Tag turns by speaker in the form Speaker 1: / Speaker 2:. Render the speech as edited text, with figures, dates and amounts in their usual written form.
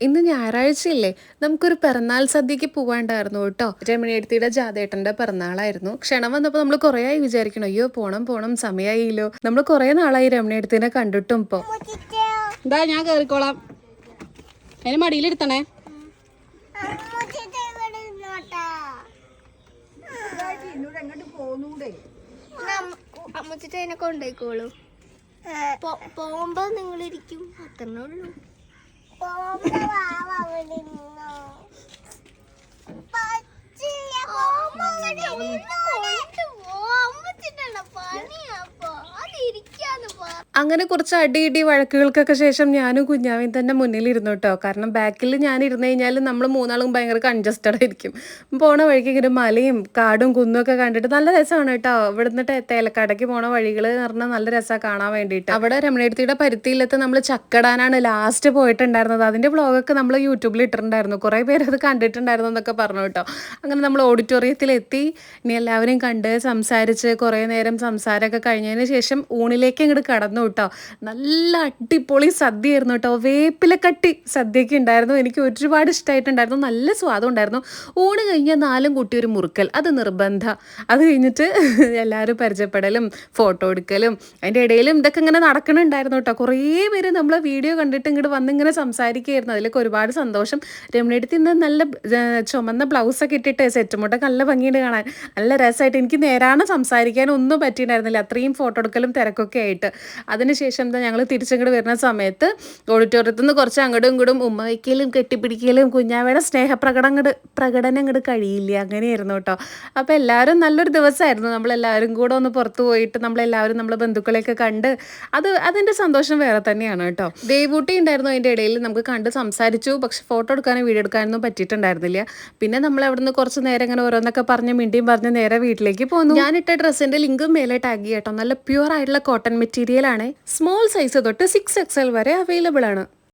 Speaker 1: ഇന്ന് ഞായറാഴ്ചയില്ലേ, നമുക്കൊരു പിറന്നാൾ സദ്യക്ക് പോവാണ്ടായിരുന്നു കേട്ടോ. രമണിയെടുത്തിയുടെ ജാതേട്ടന്റെ പിറന്നാളായിരുന്നു. ക്ഷണം വന്നപ്പോൾ നമ്മൾ കുറേ ആയി വിചാരിക്കണം, അയ്യോ പോണം പോണം സമയമായില്ലോ. നമ്മൾ കുറേ നാളായി രമണിയെടുത്തിനെ കണ്ടിട്ടും. ഇപ്പൊ
Speaker 2: എന്താ ഞാൻ കേറിക്കോളാം, അതിന് മടിയിലിരുത്തണേ.
Speaker 3: അമ്മച്ചിട്ട് അതിനെ കൊണ്ടേക്കോളൂ. പോകുമ്പോ നിങ്ങളിരിക്കും, അത്രേ ഉള്ളൂ.
Speaker 1: അങ്ങനെ കുറച്ച് അടി വഴക്കുകൾക്കൊക്കെ ശേഷം ഞാനും കുഞ്ഞാവയും തന്നെ മുന്നിലിരുന്നു കേട്ടോ. കാരണം ബാക്കിൽ ഞാൻ ഇരുന്ന് കഴിഞ്ഞാൽ നമ്മൾ മൂന്നാളും ഭയങ്കര കൺജസ്റ്റഡ് ആയിരിക്കും. പോണ വഴിക്ക് ഇങ്ങനെ മലയും കാടും കുന്നും ഒക്കെ കണ്ടിട്ട് നല്ല രസമാണ് കേട്ടോ. ഇവിടുന്ന് തേലക്കാടേക്ക് പോണ വഴികൾ എന്ന് പറഞ്ഞാൽ നല്ല രസമാണ് കാണാൻ വേണ്ടിയിട്ട്. അവിടെ രമണിയെടുത്തിയുടെ പരുത്തിയിലത്ത് നമ്മൾ ചക്കടാനാണ് ലാസ്റ്റ് പോയിട്ടുണ്ടായിരുന്നത്. അതിൻ്റെ വ്ളോഗൊക്കെ നമ്മൾ യൂട്യൂബിൽ ഇട്ടിട്ടുണ്ടായിരുന്നു. കുറേ പേര് അത് കണ്ടിട്ടുണ്ടായിരുന്നു എന്നൊക്കെ പറഞ്ഞു കേട്ടോ. അങ്ങനെ നമ്മൾ ഓഡിറ്റോറിയത്തിലെത്തി. ഇനി എല്ലാവരെയും കണ്ട് സംസാരിച്ച് കുറേ നേരം സംസാരമൊക്കെ കഴിഞ്ഞതിന് ശേഷം ഊണിലേക്ക് ഇങ്ങോട്ട് കടന്നു കേട്ടോ. നല്ല അടിപൊളി സദ്യയായിരുന്നു കേട്ടോ. വേപ്പിലക്കട്ടി സദ്യയൊക്കെ ഉണ്ടായിരുന്നു. എനിക്ക് ഒരുപാട് ഇഷ്ടമായിട്ടുണ്ടായിരുന്നു. നല്ല സ്വാദം ഉണ്ടായിരുന്നു. ഊണ് കഴിഞ്ഞാൽ 4 കുട്ടി ഒരു മുറുക്കൽ, അത് നിർബന്ധ. അത് കഴിഞ്ഞിട്ട് എല്ലാവരും പരിചയപ്പെടലും ഫോട്ടോ എടുക്കലും അതിൻ്റെ ഇടയിലും ഇതൊക്കെ ഇങ്ങനെ നടക്കണുണ്ടായിരുന്നു കേട്ടോ. കുറേ പേര് നമ്മളെ വീഡിയോ കണ്ടിട്ട് ഇങ്ങോട്ട് വന്നിങ്ങനെ സംസാരിക്കുകയായിരുന്നു. അതിലൊക്കെ ഒരുപാട് സന്തോഷം. രമണിയെടുത്ത് ഇന്ന് നല്ല ചുമന്ന ബ്ലൗസൊക്കെ ഇട്ടിട്ട് സെറ്റുമുട്ടൊക്കെ നല്ല ഭംഗിയുണ്ട് കാണാൻ. നല്ല രസമായിട്ട് എനിക്ക് നേരാണ് സംസാരിക്കാനൊന്നും പറ്റിയിട്ടുണ്ടായിരുന്നില്ല. അത്രയും ഫോട്ടോ എടുക്കലും തിരക്കൊക്കെ ആയിട്ട്. അതിനുശേഷം എന്താ ഞങ്ങൾ തിരിച്ചങ്ങോട്ട് വരുന്ന സമയത്ത് ഓഡിറ്റോറിയത്തിൽ നിന്ന് കുറച്ച് അങ്ങോട്ടും ഇങ്ങോട്ടും ഉമ്മ വയ്ക്കലും കെട്ടിപ്പിടിക്കലും കുഞ്ഞാവയുടെ പ്രകടനം ഇങ്ങോട്ട് കഴിയില്ല. അങ്ങനെയായിരുന്നു കേട്ടോ. അപ്പോൾ എല്ലാവരും നല്ലൊരു ദിവസമായിരുന്നു. നമ്മളെല്ലാവരും കൂടെ ഒന്ന് പുറത്ത് പോയിട്ട് നമ്മളെല്ലാവരും നമ്മളെ ബന്ധുക്കളെയൊക്കെ കണ്ട് അതിൻ്റെ സന്തോഷം വേറെ തന്നെയാണ് കേട്ടോ. ദേവൂട്ടി ഉണ്ടായിരുന്നു അതിൻ്റെ ഇടയിൽ. നമുക്ക് കണ്ട് സംസാരിച്ചു. പക്ഷെ ഫോട്ടോ എടുക്കാനും വീഡിയോ എടുക്കാനൊന്നും പറ്റിയിട്ടുണ്ടായിരുന്നില്ല. പിന്നെ നമ്മൾ അവിടെ നിന്ന് കുറച്ച് നേരം ഇങ്ങനെ ഓരോന്നൊക്കെ പറഞ്ഞ് മിണ്ടിയും പറഞ്ഞ് നേരെ വീട്ടിലേക്ക് പോന്നു. ഞാനിട്ട ഡ്രസ്സിൻ്റെ ലിങ്കും മേലെ ടാഗ് ചെയ്യാട്ടോ. നല്ല പ്യുവർ ആയിട്ടുള്ള കോട്ടൺ മെറ്റീരിയൽ ആണ്. സ്മോൾ സൈസ് തൊട്ട് 6XL വരെ അവൈലബിൾ ആണ്.